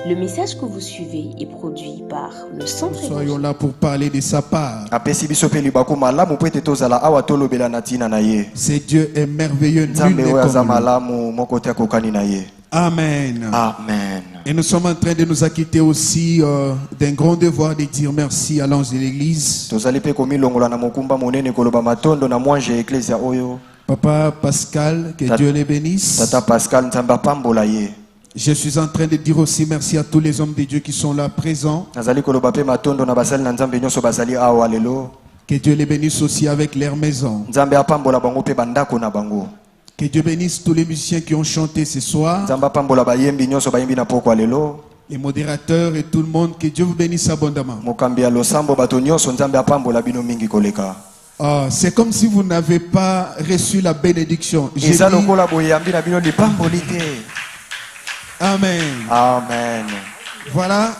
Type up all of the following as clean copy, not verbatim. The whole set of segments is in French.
Le message que vous suivez est produit par le Centre Nous soyons là pour parler de sa part. C'est Dieu est merveilleux, nul n'est comme lui. Amen. Amen. Et nous sommes en train de nous acquitter aussi d'un grand devoir de dire merci à l'ange de l'église. Papa Pascal, que Dieu les bénisse. Tata Pascal, je suis en train de dire aussi merci à tous les hommes de Dieu qui sont là présents. Que Dieu les bénisse aussi avec leur maison. Que Dieu bénisse tous les musiciens qui ont chanté ce soir. Les modérateurs et tout le monde, que Dieu vous bénisse abondamment. C'est comme si vous n'avez pas reçu la bénédiction. Amen. Amen. Voilà.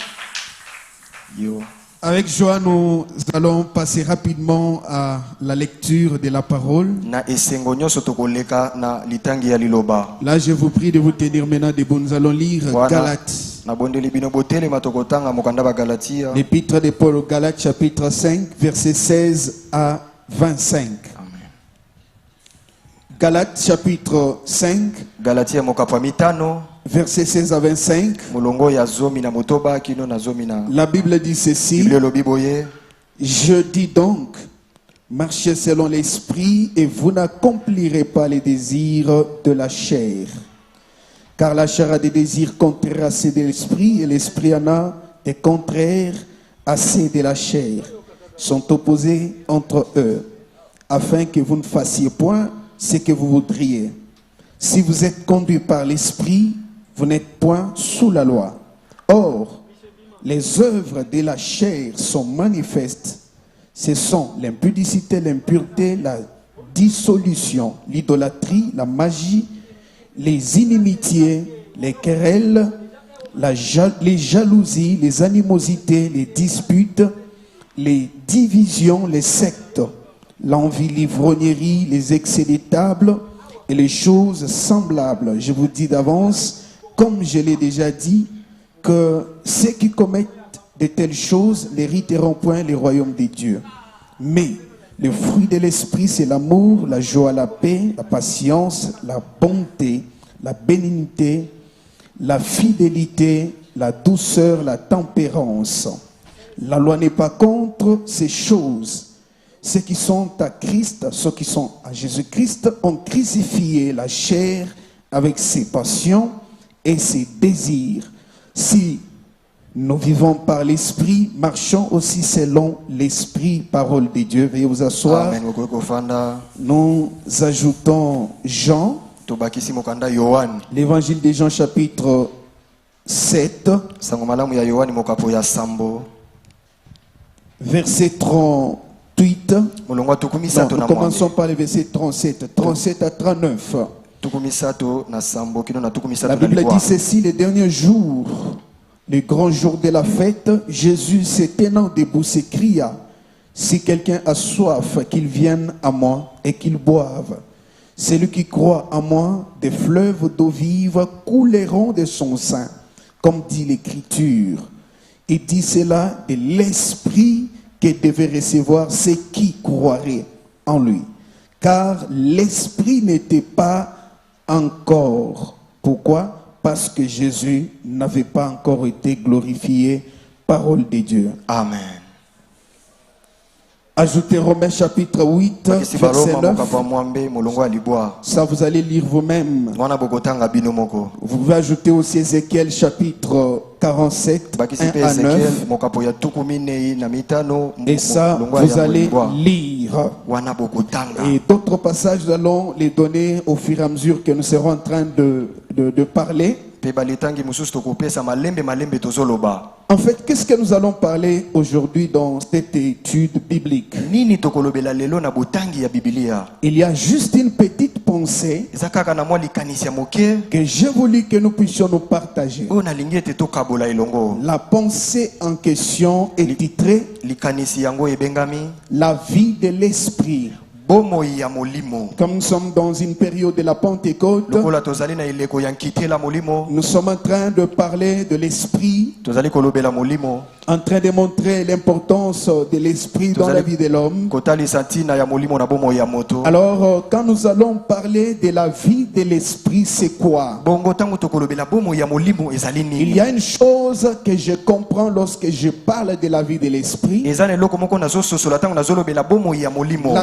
Avec joie, nous allons passer rapidement à la lecture de la parole. Là, je vous prie de vous tenir maintenant debout. Nous allons lire Galates. L'épître de Paul aux Galates, chapitre 5, versets 16 à 25. Galates, chapitre 5. Verset 16 à 25. La Bible dit ceci. Je dis donc, marchez selon l'esprit et vous n'accomplirez pas les désirs de la chair. Car la chair a des désirs contraires à ceux de l'esprit et l'esprit en a des contraires à ceux de la chair. Sont opposés entre eux, afin que vous ne fassiez point ce que vous voudriez. Si vous êtes conduit par l'esprit, vous n'êtes point sous la loi. Or, les œuvres de la chair sont manifestes. Ce sont l'impudicité, l'impureté, la dissolution, l'idolâtrie, la magie, les inimitiés, les querelles, les jalousies, les animosités, les disputes, les divisions, les sectes, l'envie, l'ivrognerie, les excès des tables et les choses semblables. Je vous dis d'avance, comme je l'ai déjà dit, que ceux qui commettent de telles choses n'hériteront point les royaumes des dieux. Mais le fruit de l'esprit, c'est l'amour, la joie, la paix, la patience, la bonté, la bénignité, la fidélité, la douceur, la tempérance. La loi n'est pas contre ces choses. Ceux qui sont à Christ, ceux qui sont à Jésus-Christ, ont crucifié la chair avec ses passions et ses désirs. Si nous vivons par l'esprit, marchons aussi selon l'esprit, parole de Dieu. Veuillez vous asseoir. Amen. Nous ajoutons Jean, l'évangile de Jean chapitre 7, verset 38. Non, nous commençons par le verset 37, 37 à 39. La Bible dit ceci: les derniers jours, le grand jour de la fête, Jésus se tenant debout s'écria: si quelqu'un a soif, qu'il vienne à moi et qu'il boive. Celui qui croit en moi, des fleuves d'eau vive couleront de son sein, comme dit l'Écriture. Il dit cela de l'esprit que devait recevoir ceux qui croiraient en lui. Car l'esprit n'était pas encore. Pourquoi? Parce que Jésus n'avait pas encore été glorifié. Parole de Dieu. Amen. Ajoutez Romains chapitre 8, verset 9. Ça, vous allez lire vous-même. Vous pouvez ajouter aussi Ézéchiel chapitre 47, 1 à 9. Et ça, vous allez lire. Et d'autres passages, nous allons les donner au fur et à mesure que nous serons en train de parler. En fait, qu'est-ce que nous allons parler aujourd'hui dans cette étude biblique? Il y a juste une petite pensée que j'ai voulu que nous puissions nous partager. La pensée en question est titrée La vie de l'esprit. Comme nous sommes dans une période de la Pentecôte, nous sommes en train de parler de l'esprit, en train de montrer l'importance de l'esprit dans la vie de l'homme. Alors, quand nous allons parler de la vie de l'esprit, c'est quoi? Il y a une chose que je comprends lorsque je parle de la vie de l'esprit. La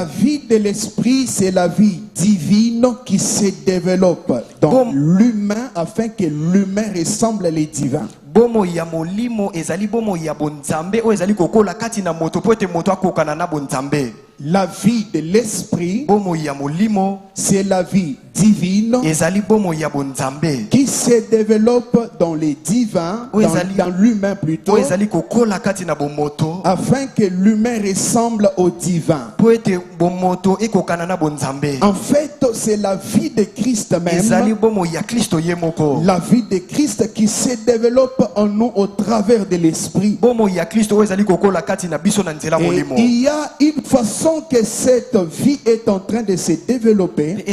vie de l'esprit, c'est la vie divine qui se développe dans l'humain afin que l'humain ressemble les divins. Bomo ya molimo ezali bomo ya bonzambe o ezali kokola kati na moto po ete moto akokana na bonzambe. La vie de l'esprit, bomo ya molimo, c'est la vie divine ezali bomo ya bonzambe qui se développe dans les divins, dans l'humain plutôt, o ezali kokola kati na bomoto afin que l'humain ressemble au divin. Po ete bomoto ekokana na bonzambe. En fait, c'est la vie de Christ même, ezali bomo ya Kristo ye moko, la vie de Christ qui se développe en nous au travers de l'esprit. Bomo ya Kristo o ezali kokola kati na biso na nzela molimo. Il y a une façon que cette vie est en train de se développer.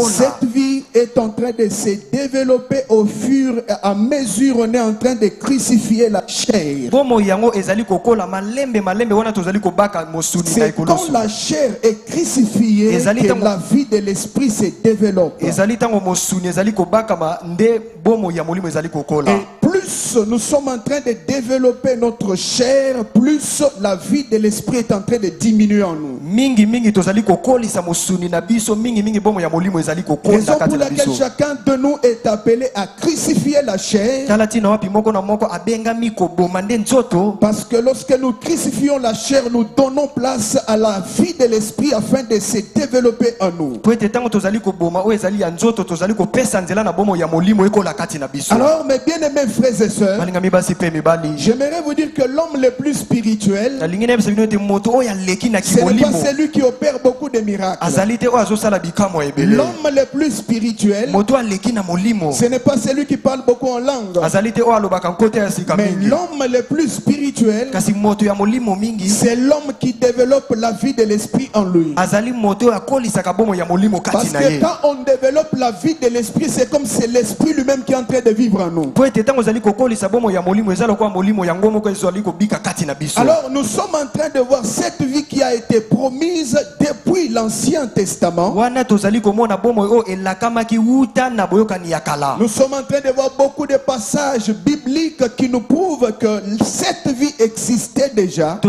Cette vie est en train de se développer au fur et à mesure on est en train de crucifier la chair. C'est quand la chair est crucifiée que la vie de l'esprit se développe. Et plus nous sommes en train de développer notre chair, plus la vie de l'esprit est en train de diminuer en nous. Raison pour laquelle chacun de nous est appelé à crucifier la chair. Parce que lorsque nous crucifions la chair, nous donnons place à la vie de l'esprit afin de se développer en nous. Alors mes bien-aimés frères et sœurs, j'aimerais vous dire que l'homme le plus spirituel, ce n'est pas celui qui opère beaucoup de miracles. L'homme le plus spirituel, ce n'est pas celui qui parle beaucoup en langue. Mais l'homme le plus spirituel, c'est l'homme qui développe la vie de l'esprit en lui. Parce que quand on développe la vie de l'esprit, c'est comme c'est l'esprit lui-même qui est en train de vivre en nous. Alors nous sommes en train de voir cette vie qui a été promise depuis l'Ancien Testament. Nous sommes en train de voir beaucoup de passages bibliques qui nous prouvent que cette vie existait déjà,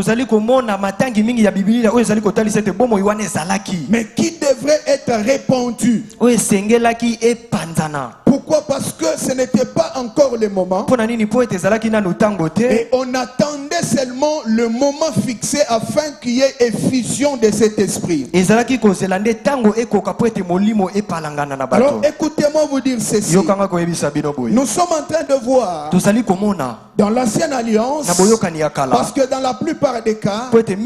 mais qui devrait être répandue. Pourquoi? Parce que ce n'était pas encore le moment. Et on attendait seulement le moment fixé afin qu'il y ait effusion de cet esprit. Alors écoutez-moi vous dire ceci. Nous sommes en train de voir dans l'ancienne alliance, parce que dans la plupart des cas, on est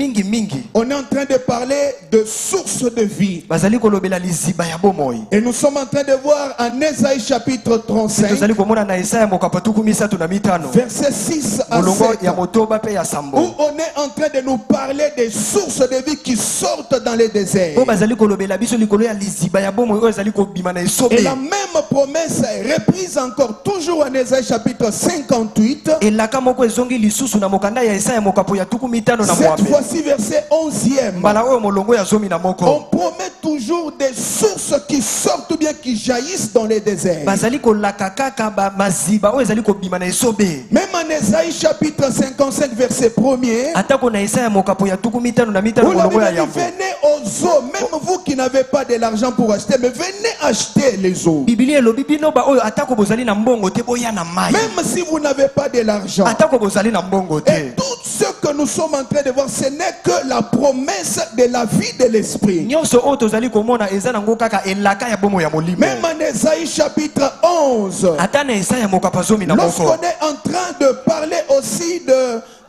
en train de parler de source de vie. Et nous sommes en train de voir en Ésaïe chapitre 35, verset 6 à 7, où on est en train de nous parler des sources de vie qui sortent dans les déserts. Et la même promesse est reprise encore toujours en Ésaïe chapitre 58. Cette fois-ci verset 11e. On promet toujours des sources qui sortent ou bien qui jaillissent dans les déserts. Même en Ésaïe chapitre 55 verset 1er, venez aux eaux, même vous qui n'avez pas de l'argent pour acheter, mais venez acheter les eaux. Même si vous n'avez pas de l'argent. Et tout ce que nous sommes en train de voir, ce n'est que la promesse de la vie de l'esprit. Même en Ésaïe chapitre 11, lorsqu'on est en train de parler aussi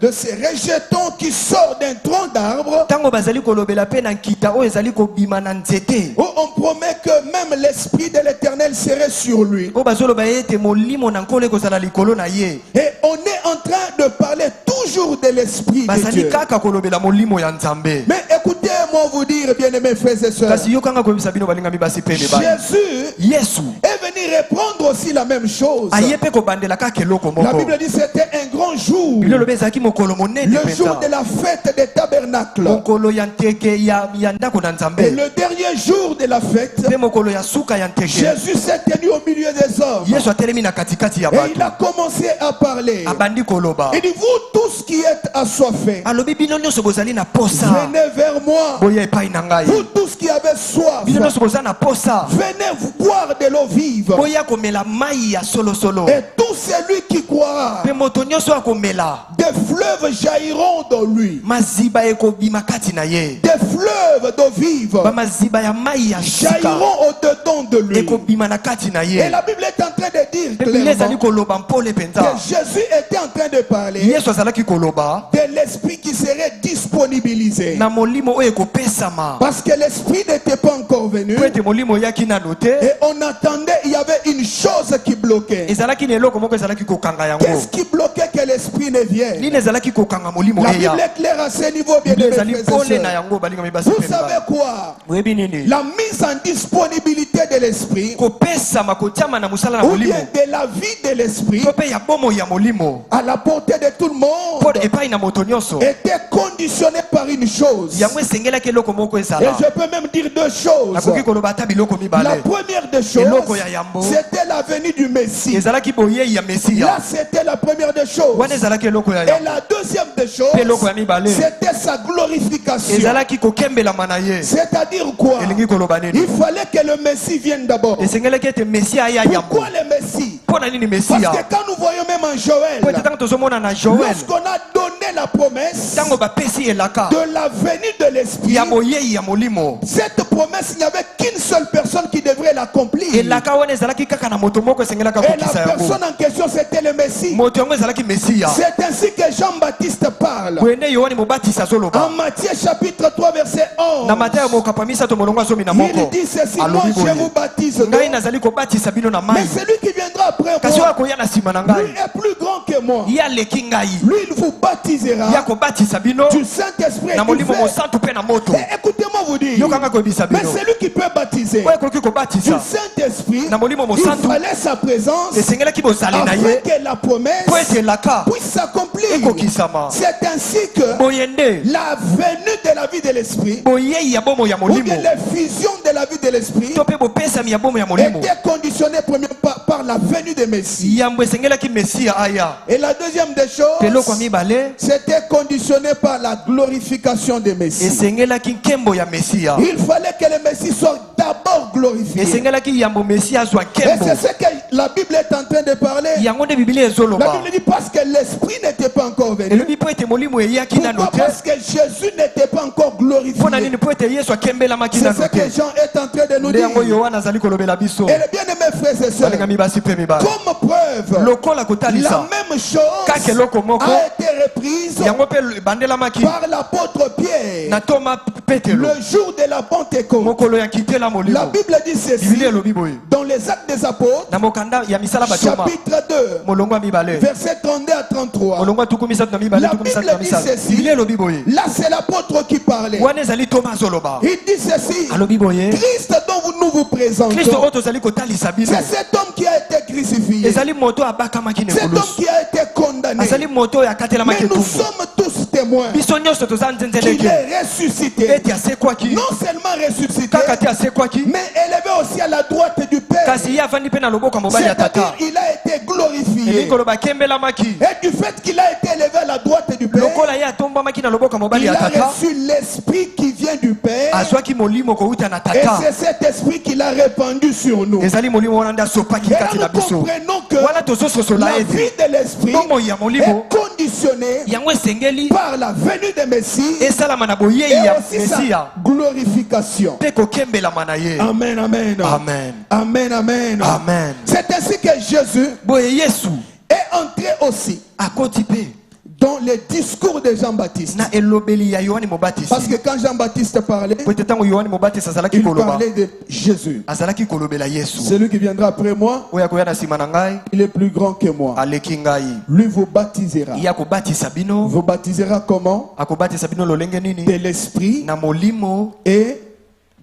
de ces rejetons qui sort d'un tronc d'arbre, tango bazali kolobela pe na nkita oyo ezali kobima na nzete où on promet que même l'Esprit de l'Éternel serait sur lui. oyo bazoloba ete molimo na nkolo ekozala likolo na ye Et on est en train de parler toujours de l'Esprit de bazali Dieu. kaka kolobela molimo ya nzambe. Mais écoutez-moi vous dire, bien-aimés frères et sœurs, kasi yokanga koyebisa bino balingami basi pe mibali Jésus yesu est venu répondre aussi la même chose. aye pe kobandela kaka eloko La moko. Bible dit que c'était un grand jour, biblia elobi ezalaki mokolo monene le jour mpenza de la fête des tabernacles. mokolo ya nteke ya ndako na Et nzambe le dernier jour de la fête, mpe mokolo ya suka ya nteke Jésus s'est tenu au milieu des hommes. yesu atelemi na katikati ya Et il a bato commencé à parler. abandi koloba Il dit, vous tous qui êtes assoiffés, alobi bino nyonso bozali na posa venez vers moi. boya epai na ngai. Vous tous qui avez soif, bino nyonso boza na posa venez vous boire de l'eau vive. boya komela mai ya solosolo Et tout celui qui croira, mpe moto nyonso akomela des fleuves jailliront dans lui. maziba ekobima kati na ye Des fleuves d'eau vive bamaziba ya mai ya sika jailliront au-dedans de lui. ekobima na kati na Et ye. la Bible est en train de dire biblia ezali clairement koloba mpole que mpenza Jésus était en train de parler yesu azalaki koloba de l'esprit qui serait disponibilisé. na molimo oyo ekopesama Parce que l'esprit n'était pas encore venu. po ete molimo oyaki nano te Et on attendait, il y avait une chose qui bloquait. ezalaki na eloko moko ezalaki kokanga yango. Qu'est-ce qui bloquait que l'esprit ne vienne? nini ezalaki kokanga molimo La Bible eya est claire à ce niveau, bien biblia aimés ezali frères et pole na sœurs. yango balingami basi Vous pe savez mibali. quoi? oyebi nini La mise en disponibilité de l'esprit, kopesama kotiama na mosala na ou molimo bien de la vie de l'esprit, to mpe ya bomoi ya molimo à la portée de tout le monde, mpo epai na moto nyonso était conditionné par une chose. yango esengelaki eloko moko Et ezala je peux même dire deux choses. nakoki koloba ata biloko La mibale première des choses, eloko ya yambo c'était la venue du Messie. ezalaki boyei ya Là, mesiya c'était la première des choses. wana ezalaki eloko ya Et yambo la deuxième des choses, mpe eloko ya mibale c'était sa glorification. ezalaki kokembelama na ye. C'est-à-dire quoi? elingi koloba nini Il fallait que le Messie vienne d'abord. esengelaki ete mesiya aya yambo. Pourquoi le Messie? mpo na nini Parce mesiya que quand nous voyons même en Joël, po ete ntango tozomona na joel lorsqu'on a donné la promesse ntango bapesi elaka de la venue de l'Esprit, ya boyei ya molimo cette promesse, il n'y avait qu'une seule personne qui devrait l'accomplir. elaka wana ezalaki kaka na moto moko esengelaka Et la kokisa yango personne en question, c'était le Messie. moto yango ezalaki mesiya. C'est ainsi que Jean-Baptiste parle. bwene yohane mobatisi En azoloba Matthieu chapitre 3 verset na 11. matayo mokapa misato molongo ya zomi na Il moko dit ceci, moi alobi je vous boye baptise d'eau, ngai nazali kobatisa bino na mai mais celui qui viendra après kasi oyo moi, akoya na nsima na lui ngai est plus grand que moi. ye aleki ngai Lui, il vous ye baptisera akobatisa bino du Saint-Esprit et na du molimo feu. mosantu mpe na moto. Et écoutez-moi vous dire, yokanga koyebisa mais bino celui qui peut baptiser oyo ekoki du kobatisa Saint-Esprit, na molimo il mosantu fallait sa présence esengelaki bozali na afin ye que la promesse po ete elaka puisse s'accomplir. ekokisama. C'est ainsi que boye nde la venue de la vie de l'Esprit, boyei ya bomo ya ou molimo bien l'effusion de la vie de l'Esprit, to mpe bopesami ya bomo ya molimo était conditionnée premièrement par la venue de Messie. yambo esengelaki mesiya aya. Et la deuxième des eloko ya choses, mibale c'était conditionné par la glorification de Messie. esengelaki nkembo ya mesiya. Il fallait que le Messie soit d'abord glorifié. esengelaki yambo mesiya azwa Et nkembo c'est ce que la Bible est en train de parler. yango nde biblia La ezoloba Bible dit parce que l'Esprit n'était pas encore venu. elobi po ete molimo eyaki nano Pourquoi? te Parce que Jésus n'était pas encore glorifié. mpo na nini po ete yesu akembelamaki C'est nano ce que te Jean est en train de nous nde dire. yango yohana azali kolobela biso. Et les bien-aimés frères et sœurs, balingami basi mpe mibale comme preuve, lokola la kotalisa même chose kaka eloko moko a été reprise yango mpe ebandelamaki par l'apôtre Pierre na toma petelo le jour de la Pentecôte. mokolo ya nkitela La molimo. Bible dit ceci biblia elobi boye dans les Actes des Apôtres, na mokanda ya misala batoma chapitre 2, molongo ya mibale verset 32 à 33. molongo ya tuku misatu na mibale La tuku misatu Bible na dit misala ceci. biblia elobi boye Là, c'est l'apôtre qui parlait. wana ezali toma azoloba Il dit ceci: alobi boye Christ dont nous vous kristo présentons, oyo tozali kotalisa bino c'est cet homme qui a été crucifié, ezali moto abakamaki na cet homme ekulusu qui a été condamné. azali moto oyo Mais akatelamaki nous etumbu sommes tous témoins biso nyonso toza qu'il nzenzeleke est ressuscité. ete asekwaki Non seulement ressuscité, kaka te asekwaki mais élevé aussi à la droite du Père. kasi ye avandi mpe na loboko ya mobali ya C'est-à-dire tata il a été glorifié. elingi koloba akembelamaki Et du fait qu'il a été élevé à la droite du Père, lokola ye atombamaki na loboko ya mobali il ya a tata reçu l'esprit qui vient du Père. azwaki molimo kouta na Et tata c'est cet esprit qu'il a répandu sur nous. ezali molimo wana nde asopaki Et là, kati na nous biso comprenons que wana tozososola la ete vie de l'esprit bomoi ya molimo est conditionnée yango esengeli par la venue de Messie esalama na et boyei ya aussi sa mesiya glorification. mpe kokembelama na ye. Amen, amen. Amen. Amen, amen. Amen. C'est ainsi que Jésus boye yesu est entré aussi akoti mpe dans les discours de Jean-Baptiste. na elobeli ya Yohani Mobatizi. Parce que quand Jean-Baptiste parlait, Potetango Yohani Mobatizi azalaki il koloba. parlait de Jésus. Azalaki kolobela Yesu. Celui qui viendra après moi, Oya koya na sima na ngai, il est plus grand que moi. aleki ngai. Lui vous baptisera. Iya kobatisa bino. Vous baptisera comment? Akobatisa bino lolenge nini? De l'esprit Na molimo et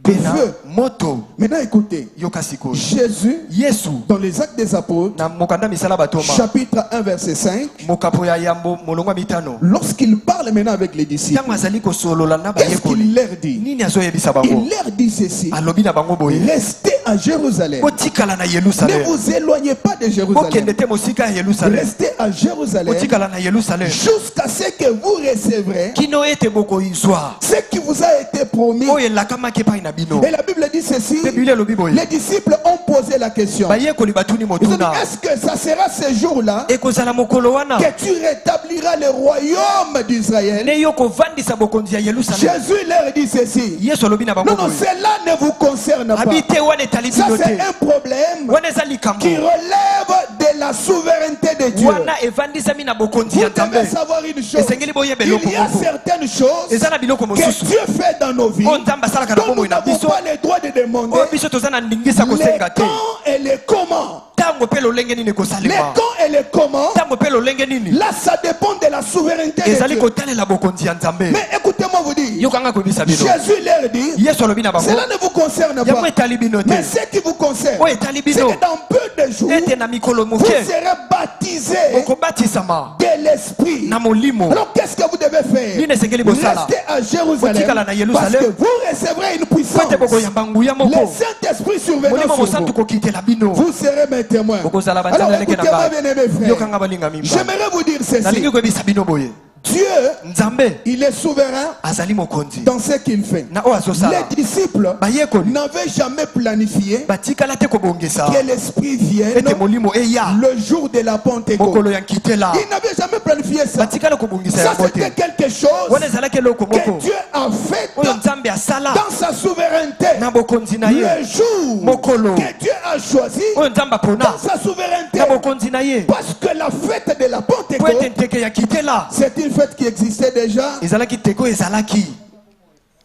de pe na feu. moto. Maintenant écoutez, Yoka sikoyo. Jésus, Yesu dans les Actes des Apôtres, na mokanda misala batoma. chapitre 1, verset 5, Mokapo ya yambo molongwa mitano. lorsqu'il parle maintenant avec les disciples, Tango azali kosolola na qu'est-ce bayekoli. qu'il leur dit? Nini azoyebisa bango? Il leur dit ceci: Alobi na bango boye. restez à Jérusalem. Botikala na Ne Yerusalem. vous éloignez pas de Jérusalem. Bokende te mosika ya Yerusalem. Restez à Jérusalem Botikala na Yerusalem. jusqu'à ce que vous recevrez Kino ete boko izwa. ce qui vous a été promis. Oye lakama ke pa ina bino. Et la Bible dit ceci: Biblia lobi boye. les disciples ont posé la question. Bayekoli batuni Ils ont dit, motuna. est-ce que ça sera ce jour-là Ekozala mokolo wana. que tu rétabliras le royaume d'Israël? Ne yoko vandisa bokonzi ya Yerusalem. Jésus leur dit ceci: Yesu alobi na bango non, non, boye. cela ne vous concerne pas. Habite wana etali Ça, bino c'est te. un problème Wana eza likambo. qui relève de la souveraineté de Dieu. Wana evandisami na bokonzi Vous ya Nzambe. devez savoir une chose: Esengeli boyeba il eloko y a moko. certaines choses Eza na biloko que mosusu. Dieu fait dans nos vies O Nzambe asalaka na dont nous bomoi na n'avons biso. pas le droit de demander Oyo biso toza na ndingisa les kosenga te. quand et les comment. Tango pe lolenge nini Les kosalema. quand et les comment, Tango pe lolenge nini. là ça dépend de la souveraineté de Ezali Dieu. kotalela bokonzi ya Nzambe. Mais écoutez-moi vous dire, Yokanga koyebisa bino. Jésus leur dit, Yesu alobi na bango. cela ne vous concerne Yango pas. etali bino te. Mais ce qui vous concerne, Oyo etali c'est bino. que dans peu de jours, Ete na mikolo vous moke. serez baptisés Okobatisama de l'esprit. na molimo. Alors qu'est-ce que vous devez faire? Nini esengeli bosala. Restez à Jérusalem Botikala na parce Yerusalem. que vous recevrez une puissance. Fete bokoyamba nguya Le moko. Saint-Esprit survenant Molimo sur mosantu vous. kokitela bino. Vous serez mes témoins. Bokozala Alors banzala leke na écoutez-moi ngai. bien aimés frères. Yokanga balinga mimba. J'aimerais vous dire ceci. Nalingi koyebisa bino boye. Dieu, Nzambe il est souverain azali mokonzi. dans ce qu'il fait. Na o azosala. Les disciples Bayekoli n'avaient jamais planifié batikala te kobongesa. que l'Esprit vienne Ete molimo eya. le jour de la Pentecôte. Mokolo ya nkitela. Ils n'avaient jamais planifié ça. Batikala kobongisa Ça yango c'était te. quelque chose Wana ezalaki eloko que moko. Dieu a fait Oyo Nzambe asala dans sa souveraineté. na bokonzi na ye. Le jour Mokolo. que Dieu a choisi Oyo Nzambe apona dans sa souveraineté. na bokonzi na ye. Parce que la fête de la Po Pentecôte, ete nteke ya nkitela c'est une fête qui existait déjà. ezalaki teko ezalaki.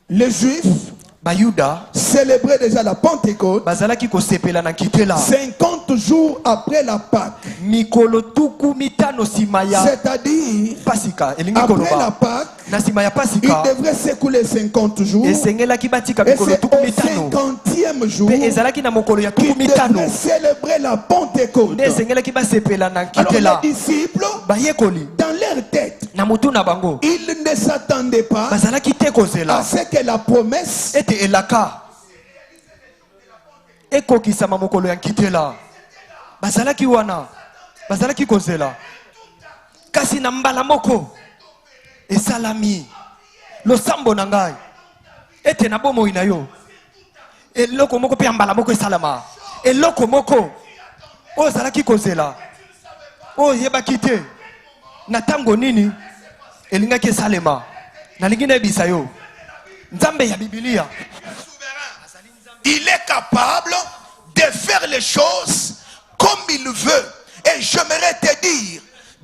Les Juifs Bayuda célébraient déjà la Pentecôte bazalaki kosepela na nkitela 50 jours après la Pâque. mikolo tuku mitano nsima ya C'est-à-dire, pasika elingi après la koloba Pâque, na nsima ya il pasika devrait s'écouler 50 jours. esengelaki batika Et mikolo c'est tuku au mitano 50e jour mpe ezalaki na mokolo ya tuku qu'il mitano devrait célébrer la Pentecôte. nde esengelaki basepela na Alors nkitela. les disciples, Bayekoli dans leur tête, na mutu na bango ils ne s'attendaient pas bazalaki te à kozela ce que la promesse ete elaka ekokisama mokolo ya nkitela. Bazalaki wana bazalaki kozela kasi na mbala moko esalami losambo na ngai ete na bomoi na yo eloko moko mpe ya mbala moko esalama. Eloko moko oyo ozalaki kozela oyo oyebaki te na ntango nini elingaki esalema. Nalingi nayebisa yo Nzambe ya Biblia il est capable de faire les choses comme il veut. Et j'aimerais te dire,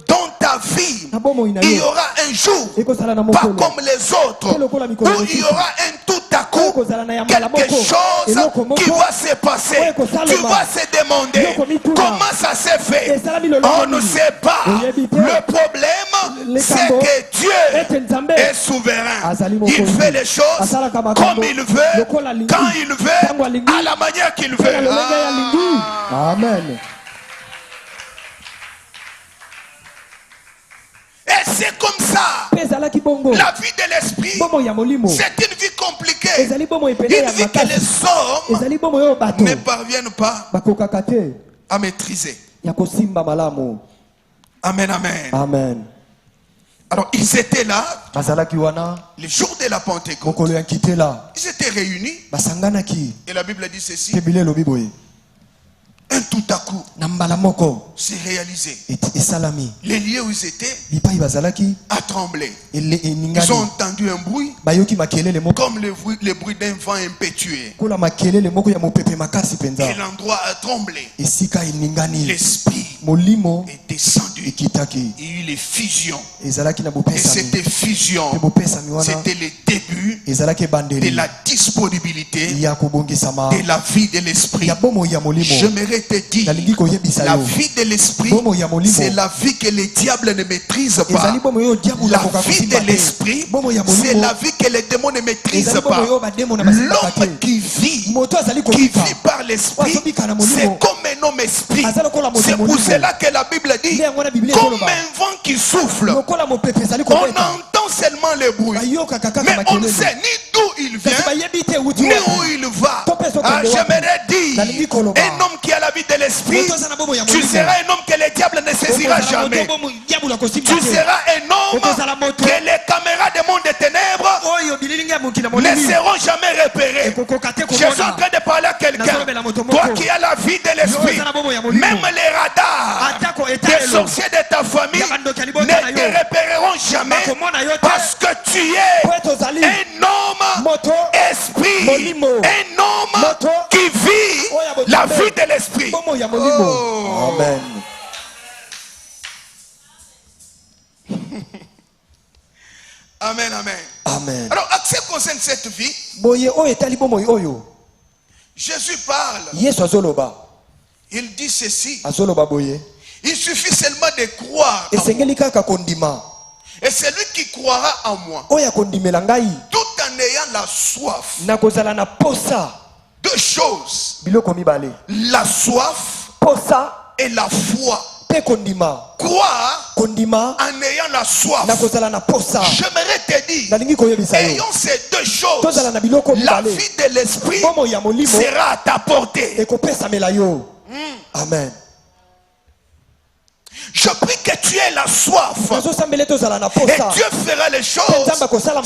dans ta vie, il y aura un jour, pas comme les autres, où il y aura un tout à coup, quelque chose qui va se passer. Tu vas se demander comment ça s'est fait. On ne sait pas. Le problème, c'est que Dieu est souverain. Il fait les choses comme il veut, quand il veut, à la manière qu'il veut. Amen. Et c'est comme ça. La vie de l'esprit, c'est une vie compliquée. Une vie que les hommes ne parviennent pas à maîtriser. Amen, amen. Amen. Alors ils étaient là, le jour de la Pentecôte. Ils étaient réunis. Et la Bible dit ceci. Un tout à coup, c'est réalisé. Les lieux où ils étaient a tremblé. Ils ont entendu un bruit comme le bruit d'un vent impétueux. Et l'endroit a tremblé. L'esprit est descendu il y a eu les fusions. Et cette fusion, c'était le début de la disponibilité de la vie de l'esprit. J'aimerais te dire, la vie de l'esprit, c'est la vie que le diable ne maîtrise pas. La vie de l'esprit, c'est la vie que les démons ne maîtrisent pas. L'homme qui vit par l'esprit, c'est comme un homme esprit. C'est pour cela que la Bible dit, comme un vent qui souffle, on entend seulement le bruit, mais on ne sait ni d'où il vient, ni où il va. J'aimerais dire, un homme qui a la vie de l'esprit, tu seras un homme que le diable ne saisira jamais. Tu seras un homme que les caméras du monde des ténèbres ne seront jamais repérées. Je suis en train de parler à quelqu'un, toi qui as la vie de l'esprit, même les radars des sorciers de ta famille ne te repéreront jamais, parce que tu es un homme esprit, un homme qui vit la vie de l'esprit. Oh. Amen. Amen, amen. Amen. Alors, à ce qui concerne cette vie, Jésus parle. Il dit ceci. Il suffit seulement de croire en moi. Et celui qui croira en moi, tout en ayant la soif, deux choses, la soif et la foi. Croire en ayant la soif. J'aimerais te dire, ayant ces deux choses, la vie de l'esprit sera à ta portée. Amen. Je prie que tu aies la soif, et Dieu fera les choses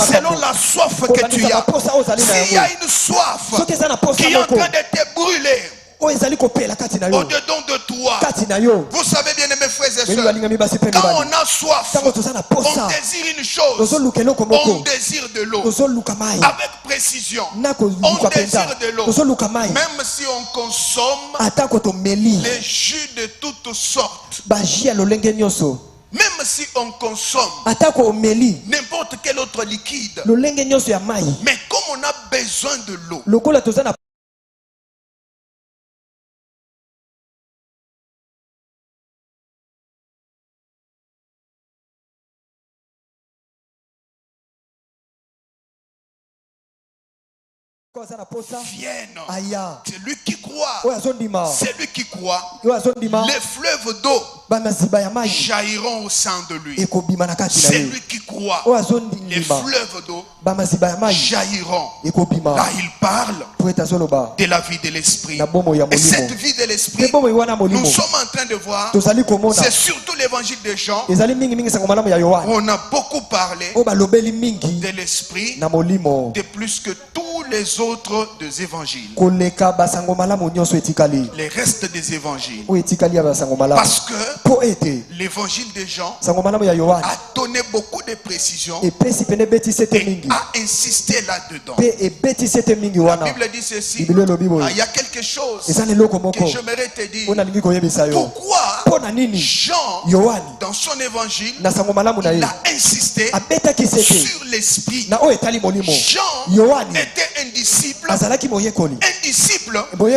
selon la soif que tu as. S'il y a une soif qui est en train de te brûler au-dedans de toi, vous savez bien mes frères et sœurs, quand on a soif, on désire une chose, on désire de l'eau avec précision, on désire de l'eau, même si on consomme les jus de toutes sortes, même si on consomme n'importe quel autre liquide, mais comme on a besoin de l'eau, viennent. C'est lui qui croit. C'est lui qui croit. Les fleuves d'eau jailliront au sein de lui. C'est lui qui croit. Les fleuves d'eau jailliront. Là, il parle de la vie de l'esprit. Et cette vie de l'esprit, nous sommes en train de voir, c'est surtout l'évangile de Jean. On a beaucoup parlé de l'esprit, de plus que tous les autres des évangiles, les restes des évangiles, parce que l'évangile de Jean a donné beaucoup de précisions et a insisté là-dedans. La Bible dit ceci, il y a quelque chose que j'aimerais te dire. Pourquoi Jean, dans son évangile, il a insisté sur l'esprit. Jean était un disciple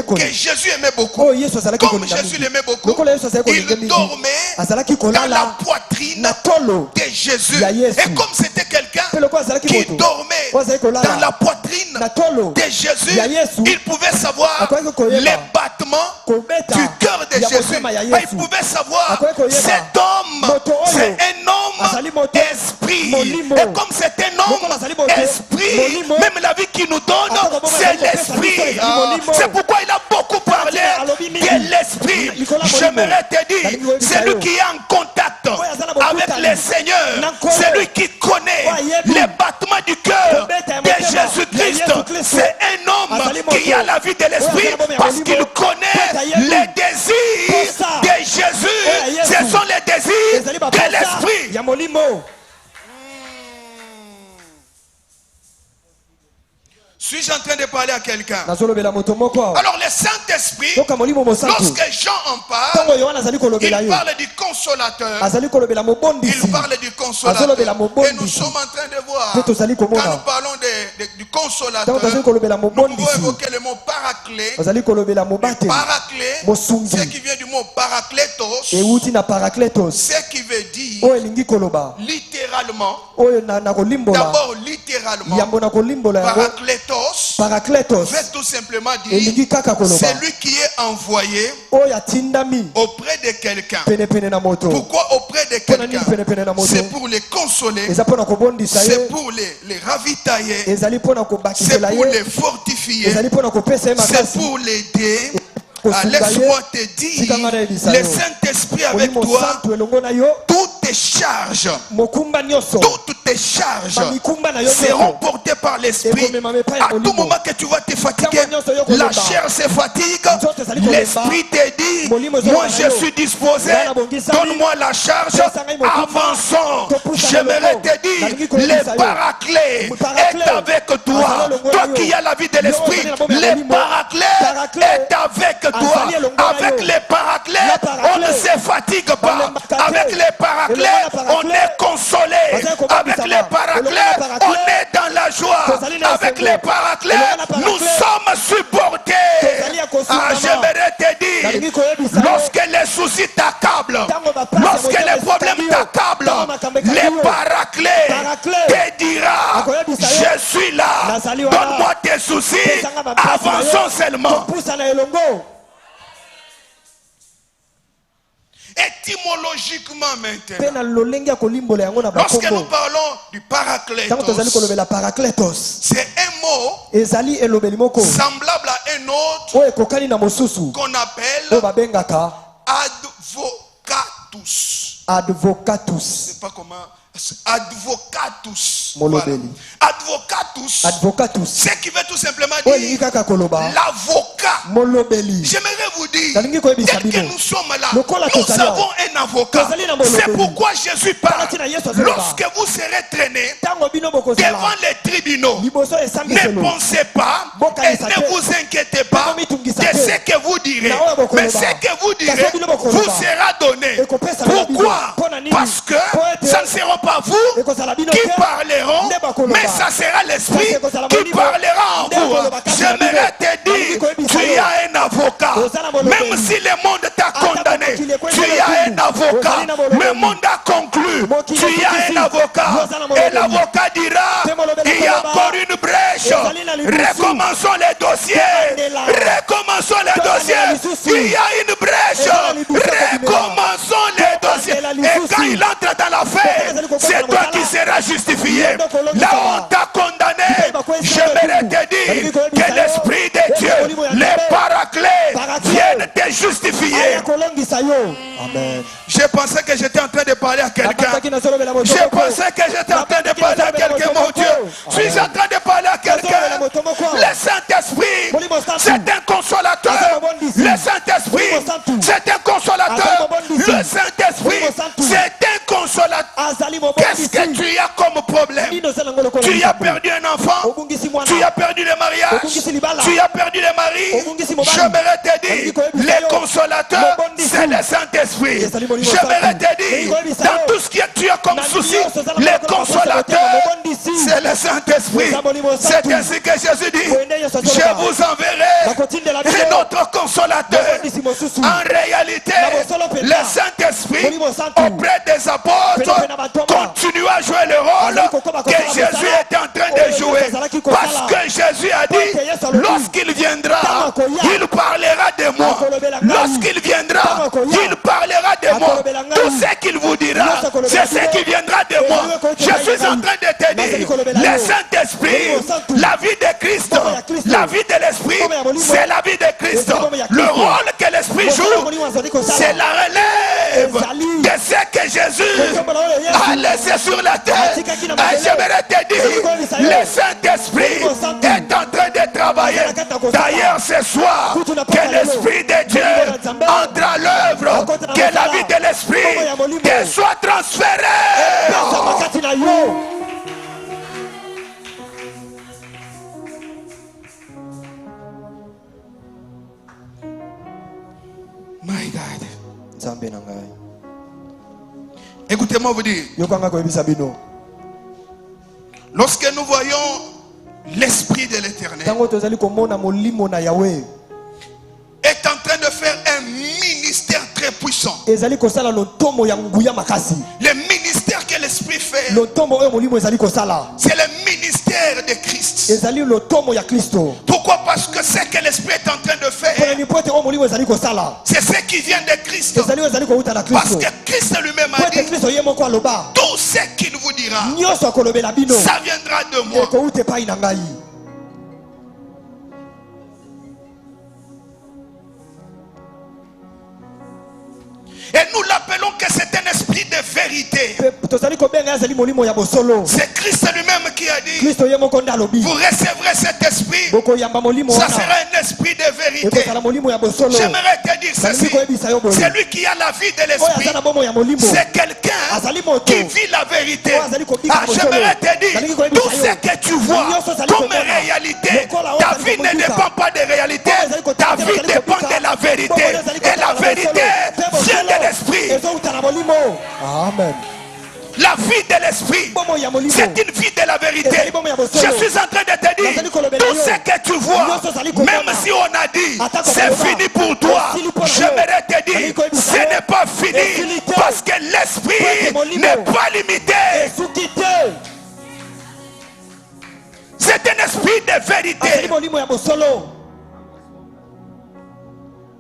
que Jésus aimait beaucoup. Comme Jésus l'aimait beaucoup, il dormait dans la poitrine de Jésus. Et comme c'était quelqu'un qui dormait dans la poitrine de Jésus, il pouvait savoir les battements du cœur de Jésus. Il pouvait savoir cet homme, c'est un homme d'esprit. Et comme c'est un homme esprit, même la vie qu'il nous donne, c'est l'esprit. C'est pourquoi il a beaucoup parlé de l'esprit. J'aimerais te dire, c'est lui qui est en contact avec le Seigneur, c'est lui qui connaît les battements du cœur de Jésus-Christ. C'est un homme qui a la vie de l'esprit parce qu'il connaît les désirs de Jésus. Ce sont les désirs de l'esprit. Suis-je en train de parler à quelqu'un? nazolobela moto moko awa. Alors le Saint-Esprit, Toka molimo mosantu. lorsque Jean en parle, Ntango Yohana azali kolobela il yo. parle du consolateur. Azali kolobela mobondisi. Il parle du consolateur. Azolobela Et nous mobondisi. sommes en train de voir, Pe tozali komona. quand nous parlons du consolateur, Ntango tozali kolobela nous pouvons mobondisi. évoquer le mot paraclet. Azali kolobela mobateli. Paraclet, Mosungi. ce qui vient du mot paracletos, Euti na parakletos. ce qui veut dire Oyo elingi koloba. littéralement, Oyo na kolimbola. d'abord littéralement, Yambo na kolimbola yango. paracletos Parakletos. veut tout simplement dire Elingi kaka koloba. celui qui est envoyé Oyo atindami. auprès de quelqu'un. Pene pene na moto. Pourquoi auprès de Pona nini quelqu'un? pene pene na moto. C'est pour les consoler, Eza pona kobondisa ye. c'est pour les ravitailler, Ezali pona c'est kobakisela pour ye. les fortifier, Ezali pona kopesa ye c'est makasi. pour l'aider. Kosunga ye. Laisse-moi te dire, Tikanga na yebisa le yo. Saint-Esprit avec Molimo toi, santu elongo na yo. toutes tes charges, Mokumba nyonso. toutes tes charges Bamikumba na yo seront nyonso. portées par l'Esprit. À tout Molimo. moment que tu vas te fatiguer, la chair se fatigue, l'Esprit te dit, moi je suis disposé, donne-moi la charge, avançons. J'aimerais te dire, le paraclet est avec toi. Toi qui as la vie de l'Esprit, le paraclet est avec toi. Avec les paraclets, on ne se fatigue pas. Avec les paraclets, on est consolé. Avec les paraclets, on est dans la joie. Avec les paraclets, nous sommes supportés. Ah, j'aimerais te dire, lorsque les soucis t'accablent, lorsque les problèmes t'accablent, les paraclets te dira, je suis là, donne-moi tes soucis, avançons seulement. Étymologiquement maintenant, lorsque nous parlons du paraclétos, c'est un mot semblable à un autre qu'on appelle advocatus. Je ne sais pas comment. Advocatus. Voilà. Advocatus. Ce qui veut tout simplement dire l'avocat. J'aimerais vous dire, dès que nous sommes là, nous avons un avocat. C'est pourquoi Jésus parle. Lorsque vous serez traînés devant les tribunaux, ne pensez pas et ne vous inquiétez pas de ce que vous direz. Mais ce que vous direz vous sera donné. Pourquoi? Parce que ça ne sera pas vous qui parleront, mais ça sera l'Esprit qui parlera en vous. J'aimerais te dire, tu as un avocat. Même si le monde t'a condamné, tu as un avocat. Le monde a conclu, tu as un avocat. Et l'avocat dira, il y a encore une brèche. Recommençons les dossiers. Recommençons les dossiers. Il y a une brèche. Recommençons les dossiers. Et quand il entre dans l'affaire, c'est toi qui seras justifié. Là on t'a condamné, j'aimerais te dire que l'Esprit de Dieu, les paraclets, viennent te justifier. Amen. Je pensais que j'étais en train de parler à quelqu'un. Je pensais que j'étais en train de parler à quelqu'un, mon Dieu. Je suis en train de parler à quelqu'un. Le Saint-Esprit, c'est un consolateur. Le Saint-Esprit, c'est un consolateur. Le Saint-Esprit, c'est un consolateur. Qu'est-ce que tu as comme problème? Tu as perdu un enfant, tu as perdu le mariage, tu as perdu le mari. J'aimerais te dire, les consolateurs, c'est le Saint-Esprit. J'aimerais te dire, dans tout ce que tu as comme souci, les consolateurs, c'est le Saint-Esprit. C'est ainsi que Jésus dit, je vous enverrai un autre consolateur. En réalité, le Saint-Esprit, auprès des apôtres, continue à jouer le rôle que Jésus est en train de jouer. Parce que Jésus a dit, lorsqu'il viendra, il parlera de moi. Lorsqu'il viendra, il parlera de moi. Tout ce qu'il vous dira, c'est ce qui viendra de moi. Je suis en train de te dire, le Saint-Esprit, la vie de Christ, la vie de l'Esprit, c'est la vie de Christ. Le rôle que l'Esprit joue, c'est la relève de ce que Jésus a laissé sur la terre. Et j'aimerais te dire, le Saint-Esprit est en train de travailler. D'ailleurs, ce soir, que l'Esprit de Dieu entre à l'œuvre, que la vie de l'Esprit te soit transférée. Écoutez-moi vous dire. Lorsque nous voyons l'Esprit de l'Éternel est en train de faire un ministère très puissant. Le ministère que l'Esprit fait, c'est le ministère de Christ. Pourquoi? Parce que ce que l'Esprit est en train de faire, c'est ce qui vient de Christ. Parce que Christ lui-même a dit, tout ce qu'il vous dira, ça viendra de moi. Et nous l'appelons que c'est un esprit de vérité. C'est Christ lui-même qui a dit, vous recevrez cet esprit, ça sera un esprit de vérité. J'aimerais te dire ceci, c'est lui qui a la vie de l'esprit, c'est quelqu'un qui vit la vérité. J'aimerais te dire, tout ce que tu vois comme réalité, ta vie ne dépend pas de réalité, ta vie dépend de la vérité. Et la vérité vient de l'esprit. Amen. La vie de l'esprit, c'est une vie de la vérité. Je suis en train de te dire, tout ce que tu vois, même si on a dit c'est fini pour toi, j'aimerais te dire, ce n'est pas fini, parce que l'esprit n'est pas limité. C'est un esprit de vérité.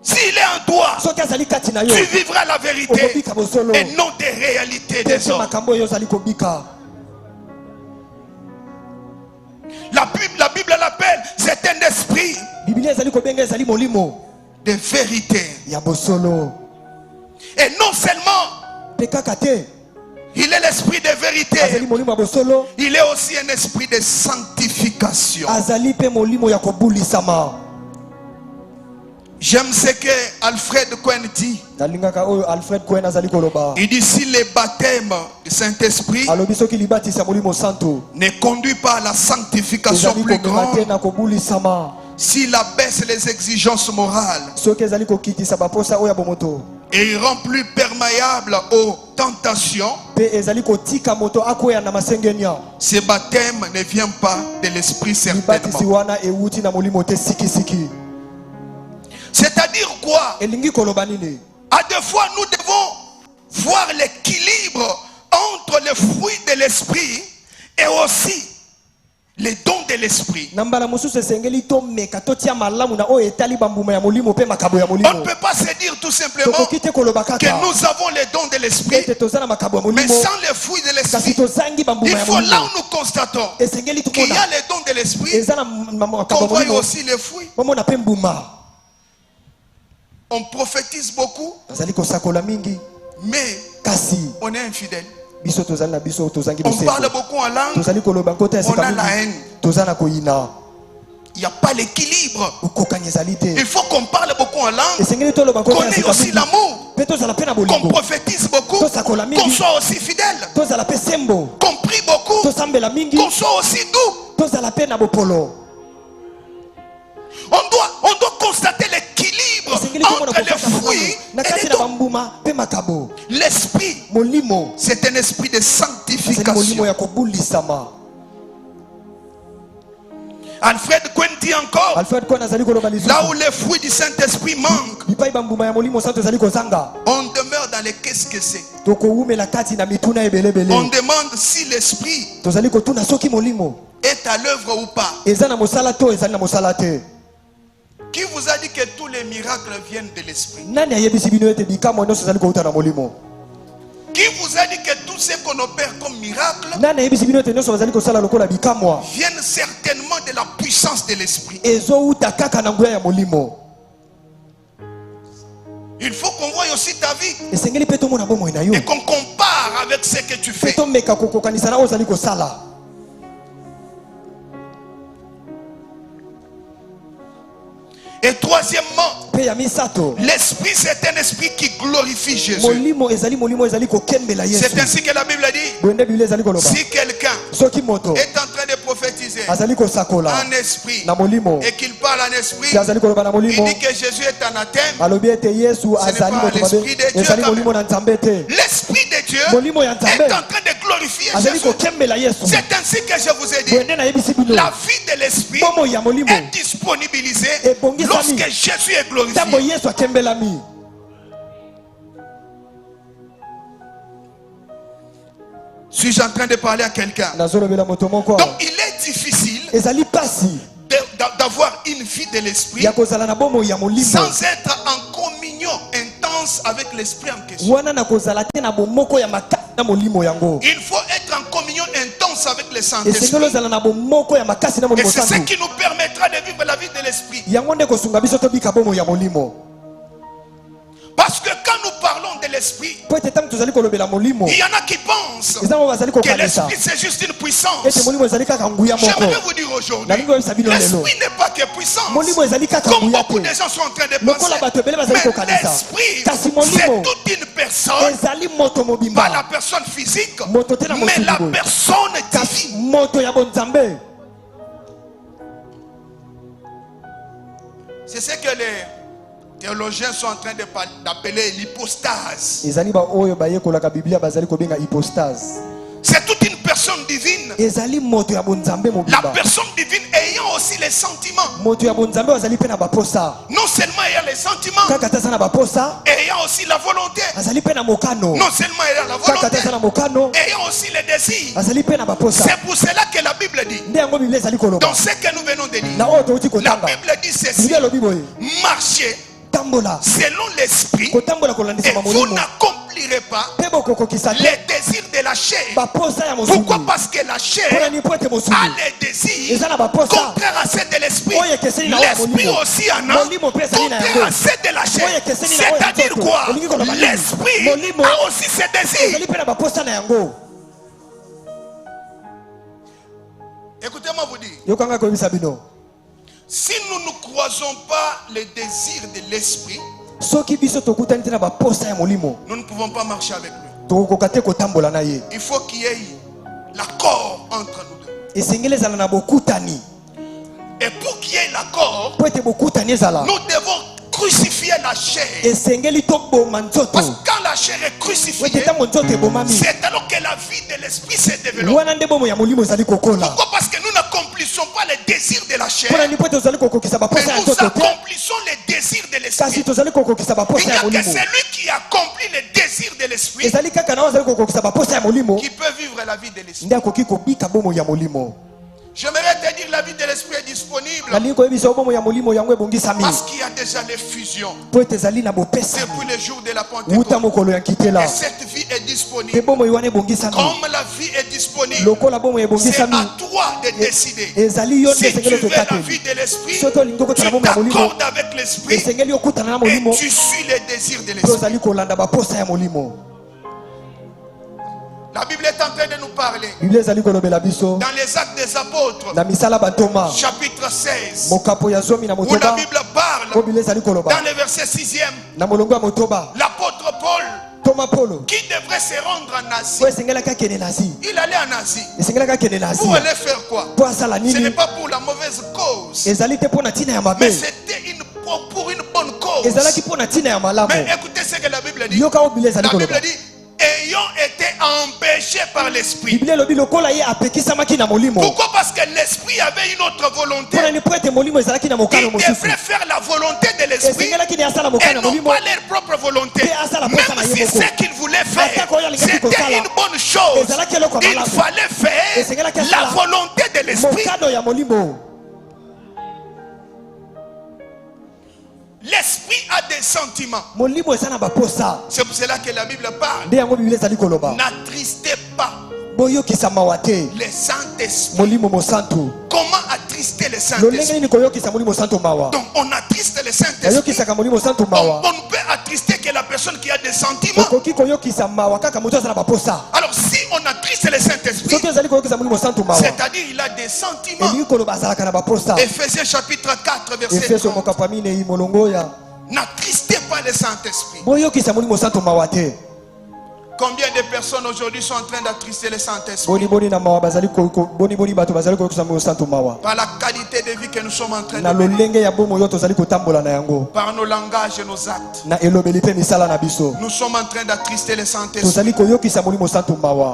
S'il est en toi, tu vivras la vérité et non des réalités des hommes. La Bible l'appelle, c'est un esprit de vérité. Et non seulement il est l'esprit de vérité, il est aussi un esprit de sanctification. J'aime ce que Alfred Cohen dit. Il dit, si le baptême du Saint-Esprit ne conduit pas à la sanctification plus grande, s'il abaisse les exigences morales et il rend plus perméable aux tentations, ce baptême ne vient pas de l'Esprit certainement. C'est-à-dire quoi? À deux fois, nous devons voir l'équilibre entre les fruits de l'esprit et aussi les dons de l'esprit. On ne peut pas se dire tout simplement que nous avons les dons de l'esprit, mais sans les fruits de l'esprit. Il faut là où nous constatons qu'il y a les dons de l'esprit, qu'on voit aussi les fruits. On prophétise beaucoup, mais on est infidèle. On parle beaucoup en langue, on a la haine. Il n'y a pas l'équilibre. Il faut qu'on parle beaucoup en langue, qu'on ait aussi l'amour, qu'on prophétise beaucoup, qu'on soit aussi fidèle, qu'on prie beaucoup, qu'on soit aussi doux. On doit constater l'équilibre entre les fruits et les dons. L'esprit, c'est un esprit de sanctification. Alfred Cohen dit encore, là où les fruits du Saint-Esprit manquent, on demeure dans les qu'est-ce que c'est. On demande si l'esprit est à l'œuvre ou pas. Qui vous a dit que tous les miracles viennent de l'esprit? Qui vous a dit que tout ce qu'on opère comme miracle viennent certainement de la puissance de l'esprit? Il faut qu'on voie aussi ta vie et qu'on compare avec ce que tu fais. Et troisièmement, l'esprit, c'est un esprit qui glorifie Jésus. C'est ainsi que la Bible dit, si quelqu'un est en train de prophétiser en esprit et qu'il parle en esprit, il dit que Jésus est anathème. Ce n'est pas l'esprit de Dieu. L'esprit de Dieu est en train de glorifier Jésus. C'est ainsi que je vous ai dit. La vie de l'esprit est disponibilisée lorsque Jésus est glorifié. Suis-je en train de parler à quelqu'un? Donc il est difficile d'avoir une vie de l'esprit sans être en communion intense avec l'esprit en question. Il faut être en communion intense avec le Saint-Esprit. Et c'est ce qui nous permettra de vivre la vie de l'esprit. Parce que quand nous parlons de l'esprit, il y en a qui pensent que l'esprit c'est juste une puissance. J'aimerais vous dire aujourd'hui, l'esprit n'est pas que puissance. Comme beaucoup de gens sont en train de penser. Mais l'esprit c'est toute une personne. Pas la personne physique, mais la personne divine. C'est ce que les théologiens sont en train d'appeler l'hypostase. C'est toute une personne divine. La personne divine ayant aussi les sentiments. Non seulement ayant les sentiments, ayant aussi la volonté. Non seulement ayant la volonté, ayant aussi les désirs. C'est pour cela que la Bible dit, dans ce que nous venons de dire, la Bible dit ceci: marchez selon l'esprit et vous n'accomplirez pas les désirs de la chair. Pourquoi? Parce que la chair a les désirs contraires à ceux de l'esprit. L'esprit aussi en a contraires à ceux de la chair. C'est-à-dire quoi? L'esprit a aussi ses désirs. Écoutez-moi vous dire, si nous ne croisons pas les désirs de l'esprit, nous ne pouvons pas marcher avec lui. Il faut qu'il y ait l'accord entre nous deux. Et pour qu'il y ait l'accord, nous devons crucifier la chair. Parce que quand la chair est crucifiée, c'est alors que la vie de l'esprit s'est développée. Pourquoi? Parce que nous n'accomplissons pas les désirs de la chair, mais nous accomplissons les désirs de l'esprit. Il n'y a que celui qui accomplit les désirs de l'esprit qui peut vivre la vie de l'esprit. J'aimerais te dire, la vie de l'esprit est disponible parce qu'il y a déjà les fusions depuis le jour de la Pentecôte. Et cette vie est disponible. Comme la vie est disponible, c'est à toi de décider. Si tu veux la vie de l'esprit, tu t'accordes avec l'esprit et tu suis les désirs de l'esprit. La Bible est en train de nous parler dans les Actes des Apôtres, chapitre 16, où la Bible parle dans le verset 6e, l'apôtre Paul qui devrait se rendre en Asie. Il allait en Asie pour aller faire quoi? Ce n'est pas pour la mauvaise cause, mais c'était pour une bonne cause. Mais écoutez ce que la Bible dit. La Bible dit: ayant été empêchés par l'esprit. Pourquoi? Parce que l'esprit avait une autre volonté. Il devrait faire la volonté de l'esprit et non pas leur propre volonté. Même si ce qu'ils voulaient faire c'était une bonne chose, il fallait faire la volonté de l'esprit. L'esprit a des sentiments. C'est pour cela que la Bible parle: n'attristez pas le Saint-Esprit. Comment attrister le Saint-Esprit? Donc on attriste le Saint-Esprit. On ne peut attrister que la personne qui a des sentiments. Alors si on attriste le Saint-Esprit, c'est-à-dire il a des sentiments. Ephésiens chapitre 4 verset 30. N'attristez pas le Saint-Esprit. Combien de personnes aujourd'hui sont en train d'attrister le Saint-Esprit par la qualité de vie que nous sommes en train de mener, par nos langages et nos actes. Nous sommes en train d'attrister le Saint-Esprit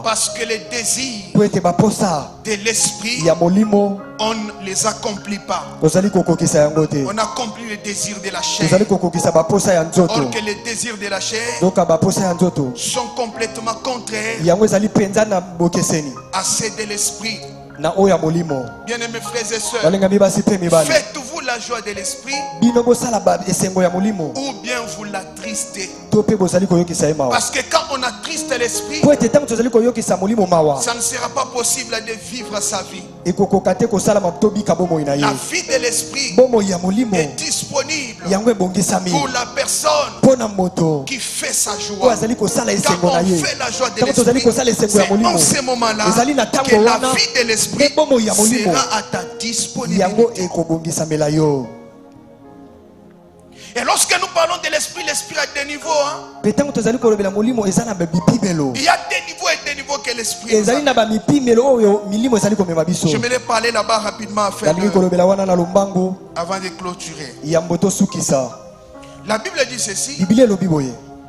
parce que les désirs de l'Esprit, on ne les accomplit pas. On accomplit les désirs de la chair. Or que les désirs de la chair sont complètement contraires à ceux de l'Esprit. Bien-aimés frères et sœurs, faites-vous la joie de l'Esprit ou bien vous l'attristez? Parce que quand on attriste l'Esprit, ça ne sera pas possible de vivre sa vie. La vie de l'Esprit est disponible pour la personne qui fait sa joie. Quand on fait la joie de l'Esprit, c'est en ce moment-là que la vie de l'Esprit sera à ta disponibilité. Et lorsque nous parlons de l'Esprit, l'Esprit a des niveaux. Il y a des niveaux et des niveaux que l'Esprit nous a. Je vais parler là-bas rapidement avant de clôturer. La Bible dit ceci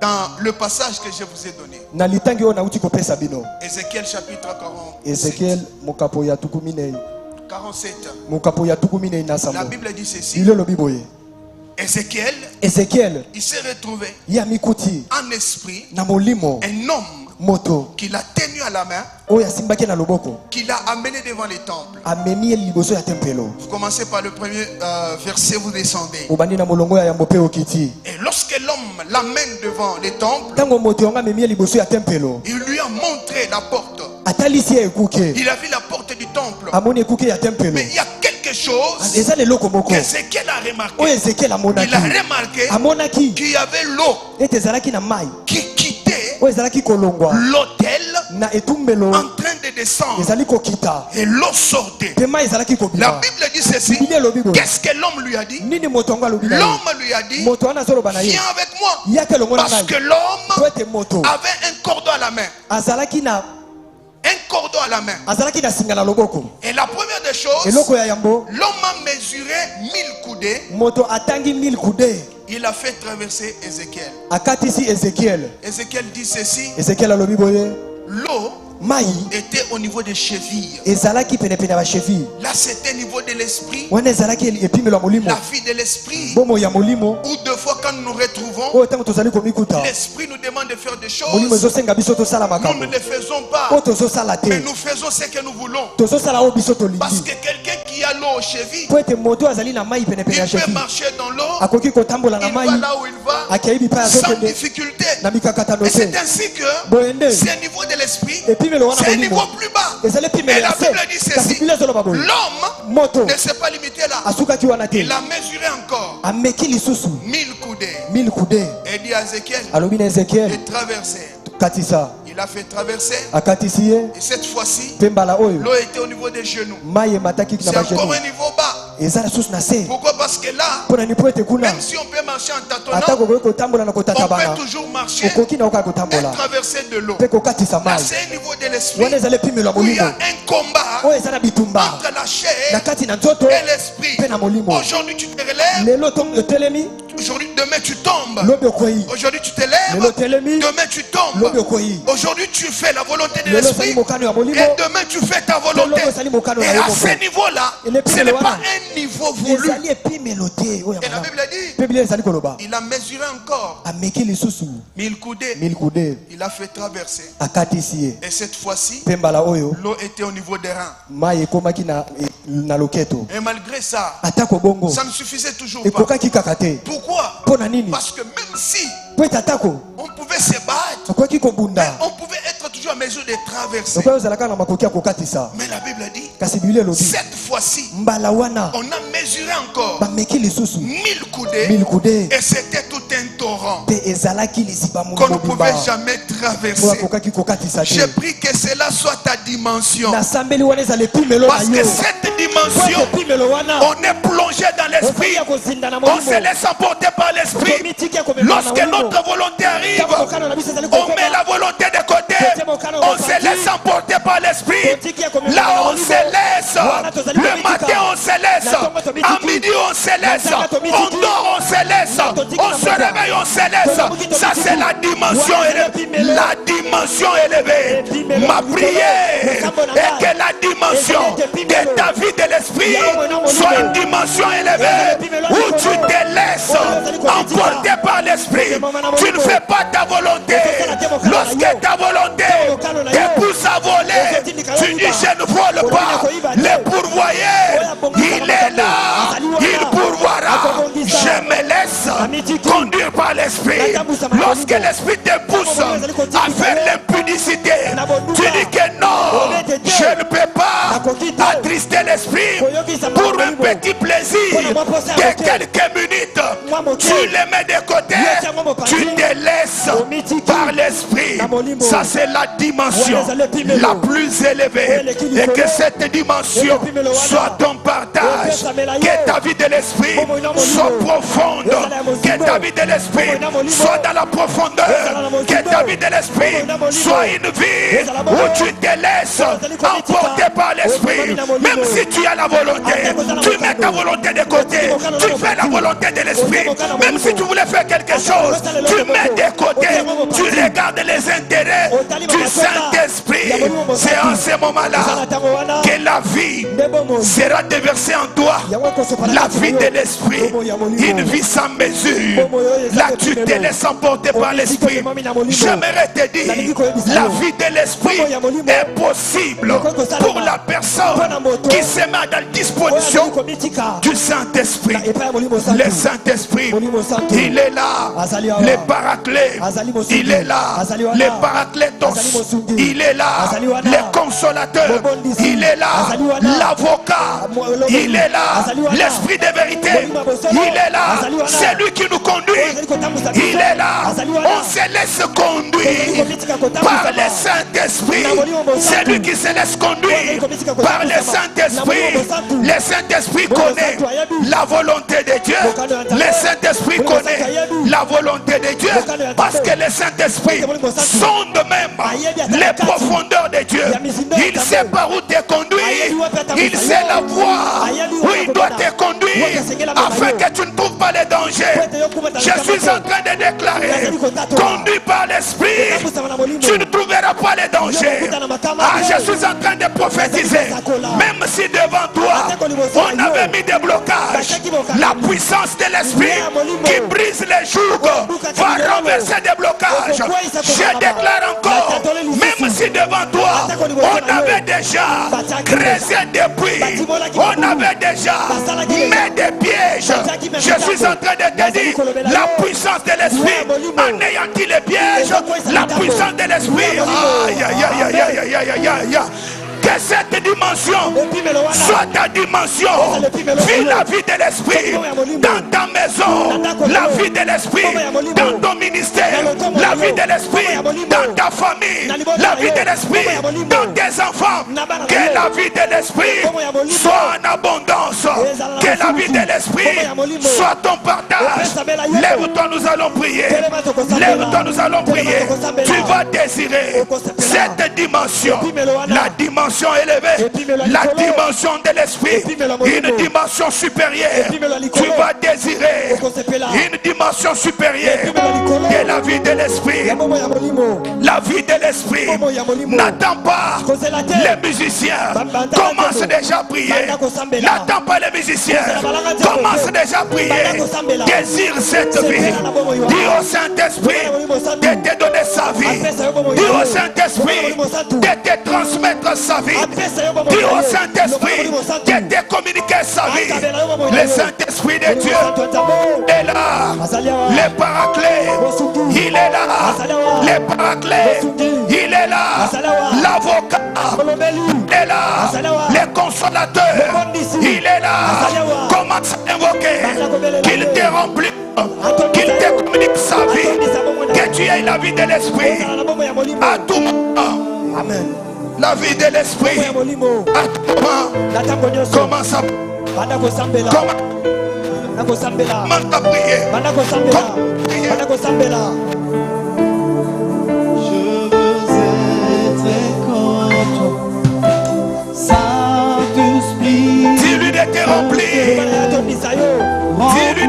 dans le passage que je vous ai donné. Ézéchiel chapitre 47. La Bible dit ceci. Ézéchiel, il s'est retrouvé en esprit un homme qu'il a tenu à la main, qu'il a amené devant les temples. Vous commencez par le premier verset, vous descendez. Et lorsque l'homme l'amène devant les temples, il lui a montré la porte. Il a vu la porte du temple. Mais il y a quelque chose qu'Ézéchiel a remarqué. Il a remarqué qu'il y avait l'eau qui quittait l'autel en train de descendre. Et l'eau sortait. La Bible dit ceci. Qu'est-ce que l'homme lui a dit? L'homme lui a dit, viens avec moi. Parce que l'homme avait un cordon à la main. Un cordon à la main. Et la première des choses, l'homme a mesuré 1000 coudées. Il a fait traverser Ézéchiel. Ézéchiel dit ceci. L'eau était au niveau des chevilles. Là c'était au niveau de l'esprit. La vie de l'esprit. Ou deux fois quand nous nous retrouvons, l'esprit nous demande de faire des choses. Nous ne les faisons pas. Mais nous faisons ce que nous voulons. Parce que quelqu'un qui a l'eau aux chevilles, il peut marcher dans l'eau. Il va là où il va sans difficulté. Et c'est ainsi que c'est au niveau de l'esprit. C'est un niveau plus bas. Et la Bible dit ceci. L'homme ne s'est pas limité là. Il a mesuré encore 1000 coudées. Et dit à Ézéchiel de traverser. Il a fait traverser. Et cette fois-ci, l'eau était au niveau des genoux. C'est encore un niveau bas. Pourquoi? Parce que là, même si on peut marcher en tâtonnant, on peut toujours marcher et traverser de l'eau. Là, c'est un niveau de l'esprit où il y a un combat entre la chair et l'esprit. Aujourd'hui, tu te relèves. Aujourd'hui, demain, tu tombes. Aujourd'hui, tu te lèves. Demain, tu tombes. Aujourd'hui, tu fais la volonté de l'esprit. Et demain, tu fais ta volonté. Et à ce niveau-là, ce n'est pas un niveau voulu. Et la Bible dit, il a mesuré encore 1000 coudées. Il a fait traverser. Et cette fois-ci, l'eau était au niveau des reins. Et malgré ça, ça ne suffisait toujours pas. Pourquoi? Parce que même si on pouvait se battre, on pouvait être toujours à mesure de traverser. Mais la Bible dit, cette fois-ci, on a mesuré encore 1000 coudées. Et c'était tout un torrent qu'on ne pouvait jamais traverser. J'ai pris que cela soit ta dimension. Parce que cette dimension, on est plongé dans l'esprit. On se laisse emporter par l'esprit. Lorsque notre volonté arrive, on met la volonté de côté. on se laisse emporter par l'esprit. Là on se laisse. Le matin on se laisse. À midi on se laisse. On dort on se laisse. On se réveille on se laisse. Ça c'est la dimension élevée. La dimension élevée. Ma prière est que la dimension de ta vie de l'esprit soit une dimension élevée où tu te laisses emporter par l'esprit. Tu ne fais pas ta volonté. Lorsque ta volonté te pousse à voler, tu dis je ne vole pas. Le pourvoyeur, il est là, il pourvoira. Je me laisse conduire par l'esprit. Lorsque l'esprit te pousse à faire l'impudicité, tu dis que non, je ne peux pas attrister l'esprit pour un petit plaisir de quelques minutes. Tu les mets de côté, tu te laisses par l'esprit. Ça c'est la dimension la plus élevée. Et que cette dimension soit ton partage. Que ta vie de l'esprit soit profonde. Que ta vie de l'esprit soit dans la profondeur. Que ta vie de l'esprit soit une vie où tu te laisses emporter par l'esprit. Même si tu as la volonté, tu mets ta volonté de côté. Tu fais la volonté de l'esprit. Même si tu voulais faire quelque chose, tu mets de côté. Tu regardes les intérêts du Saint-Esprit. C'est en ce moment-là que la vie sera déversée en toi. La vie de l'esprit, une vie sans mesure. Là tu te laisses emporter par l'esprit. J'aimerais te dire, la vie de l'esprit est possible pour la personne qui se met à la disposition du Saint-Esprit. Le Saint-Esprit, il est là. Le Paraclet, il est là. Le Paraclétos, il est là. Le Consolateur, il est là. L'Avocat, il est là. L'Esprit de vérité, il est là. C'est lui qui nous conduit, il est là. On se laisse conduire par le Saint-Esprit. C'est lui qui se laisse conduire par le Saint-Esprit. Le Saint-Esprit connaît la volonté de Dieu. Le Saint-Esprit connaît la volonté de Dieu. Parce que le Saint-Esprit sonde même les profondeurs de Dieu. Il sait par où te conduire. Il sait la voie où il doit te conduire afin que tu ne trouves pas les dangers. Je suis en train de déclarer, conduit par l'Esprit, tu ne trouveras pas les dangers. Ah, je suis en train de prophétiser, même si devant toi on avait mis des blocages, la puissance de l'Esprit qui brise les jougs va renverser des blocages. Je déclare encore, même si devant toi on avait déjà creusé des puits, on avait déjà mis des pièges, je suis en train de te dire, la puissance de l'Esprit anéantit les pièges, la puissance de l'Esprit, aïe aïe aïe aïe aïe aïe aïe. Que cette dimension soit ta dimension. Vis la vie de l'esprit dans ta maison, la vie de l'esprit dans ton ministère, la vie de l'esprit dans ta famille, la vie de l'esprit dans tes enfants. Que la vie de l'esprit soit en abondance. Que la vie de l'esprit soit ton partage. Lève-toi, nous allons prier. Lève-toi, nous allons prier. Tu vas désirer cette dimension, la dimension élevée, la dimension de l'esprit, une dimension supérieure. Tu vas désirer une dimension supérieure de la vie de l'esprit. La vie de l'esprit n'attend pas les musiciens. Commence déjà à prier. N'attend pas les musiciens. Commence déjà à prier. Désire cette vie. Dis au Saint-Esprit de te donner sa vie. Dis au Saint-Esprit de te transmettre sa vie. Dis au Saint-Esprit de te communiquer sa vie. Le Saint-Esprit de Dieu est là. Le Paraclet, il est là. Le Paraclet, il est là. L'Avocat est là. Le Consolateur, il est là. Commence à invoquer qu'il te remplit, qu'il te communique sa vie, que tu aies la vie de l'esprit à tout moment. Amen. La vie de l'esprit à tout moment. Commence à prier. Commence à prier.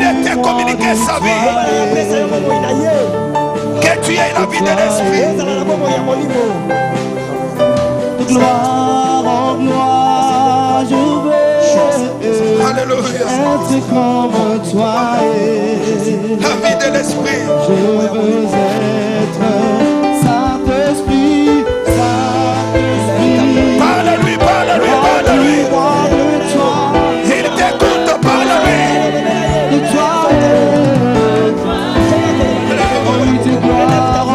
il te communique sa vie. Que tu aies la vie de l'esprit. Gloire en gloire, je veux Alléluia. être comme toi. La vie de l'esprit. Je veux être Saint-Esprit, Saint-Esprit. Parle-lui, parle-lui, parle-lui. Il t'écoute, parle-lui. De toi, de gloire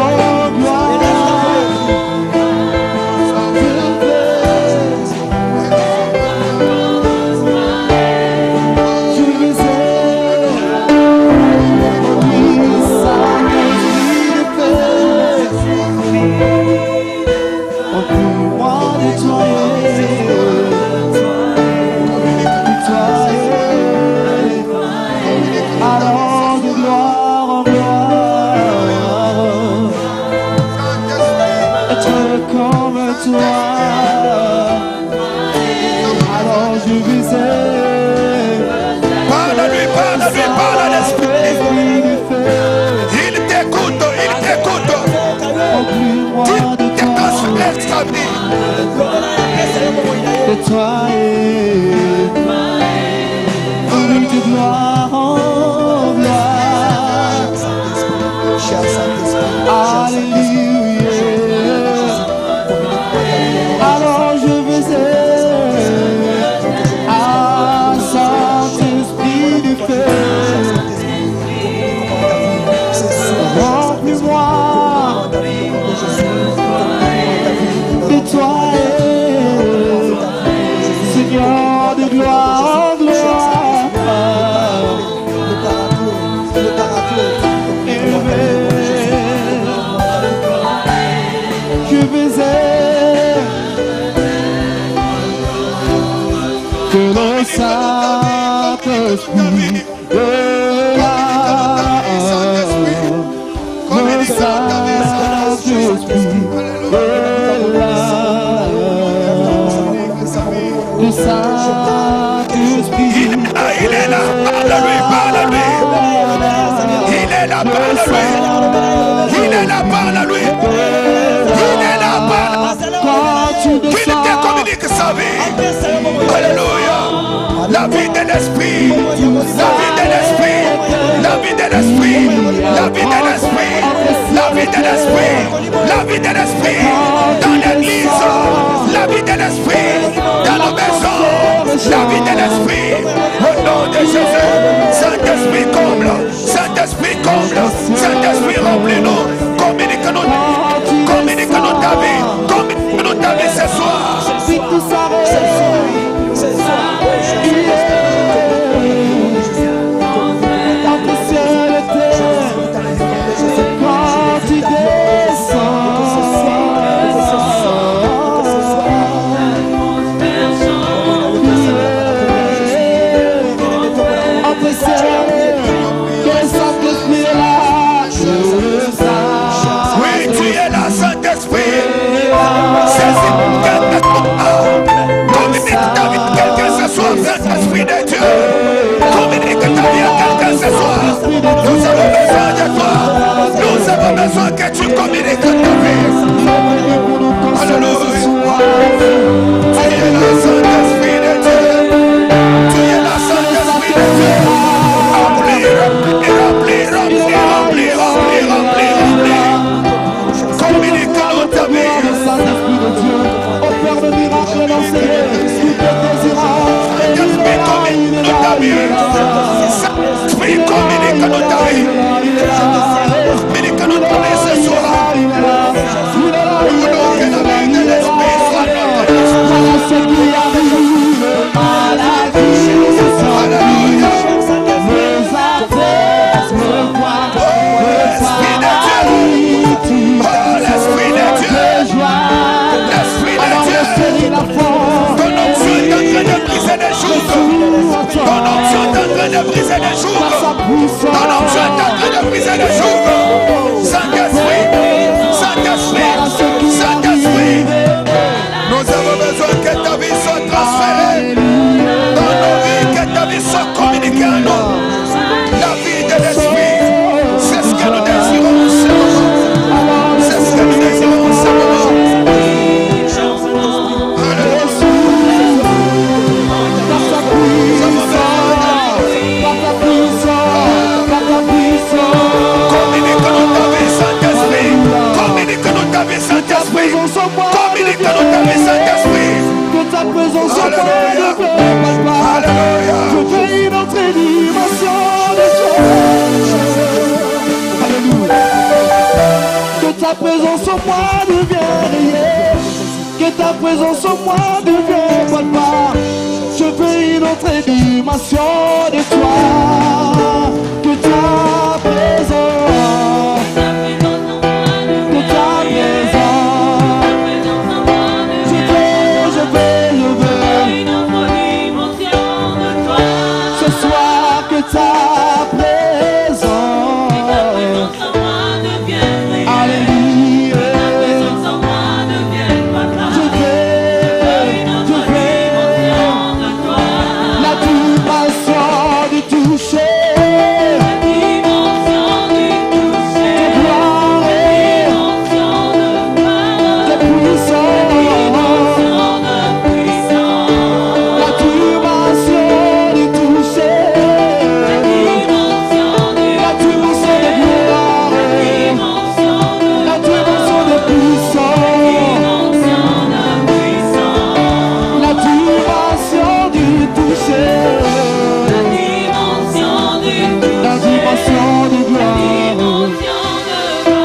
en gloire. Je veux être Parle-lui, parle-lui, parle à l'esprit. Il t'écoute, il t'écoute. Tu te transfères sa vie. De toi de gloire en gloire. Alléluia. Alors je veux être un Saint-Esprit de feu. Remplis-moi de toi, Seigneur de gloire en gloire. Je veux être que le Saint-Esprit de là, le Saint-Esprit de là, le Saint-Esprit. Il est là, parle-lui, parle-lui. Il est là, parle-lui. Il est là, parle-lui. Il est là, parle-lui. Qu'il te communique sa vie. Alléluia. La vie de l'esprit. La vie de l'esprit. La vie de l'esprit. La vie de l'esprit. La vie de l'esprit. La vie de l'esprit. Dans l'église. La vie de l'esprit. Dans nos maisons. La vie de l'esprit. Au nom de Jésus. Saint-Esprit comble. Saint-Esprit comble. Saint-Esprit remplis-nous. Communique-nous. Communique-nous ta vie. Communique-nous ta vie ce soir. Quand tu descends Saint-Esprit. Communique dans nos têtes, Saint-Esprit. Que ta présence soit de papa. Alléluia. Je veux une autre dimension de toi. Alléluia. Que ta présence en moi devienne réelle. Que ta présence en moi devienne papa. Je veux une autre dimension de toi. Que ta présence. Que ta présence. Ta présence, alléluia, je veux la dimension du toucher, de gloire, de puissance,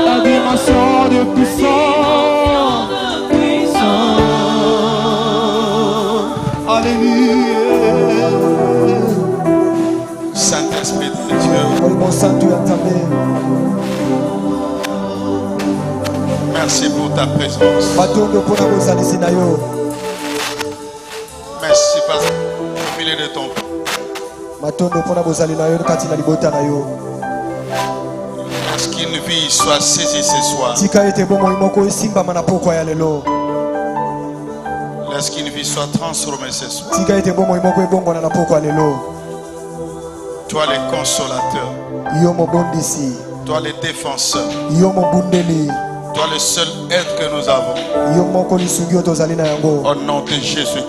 la dimension du toucher. Saint-Esprit de Dieu, merci pour ta présence. Merci parce que au milieu de ton laisse qu'une vie soit saisie ce soir. Laisse qu'une vie soit transformée ce soir. Toi le consolateur, toi le défenseur, toi le seul être que nous avons. Au nom de Jésus-Christ.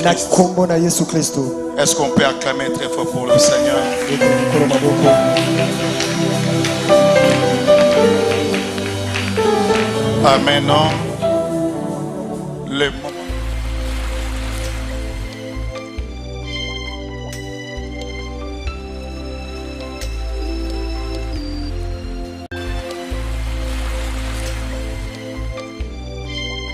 Est-ce qu'on peut acclamer très fort pour le Seigneur? Amen. Le moment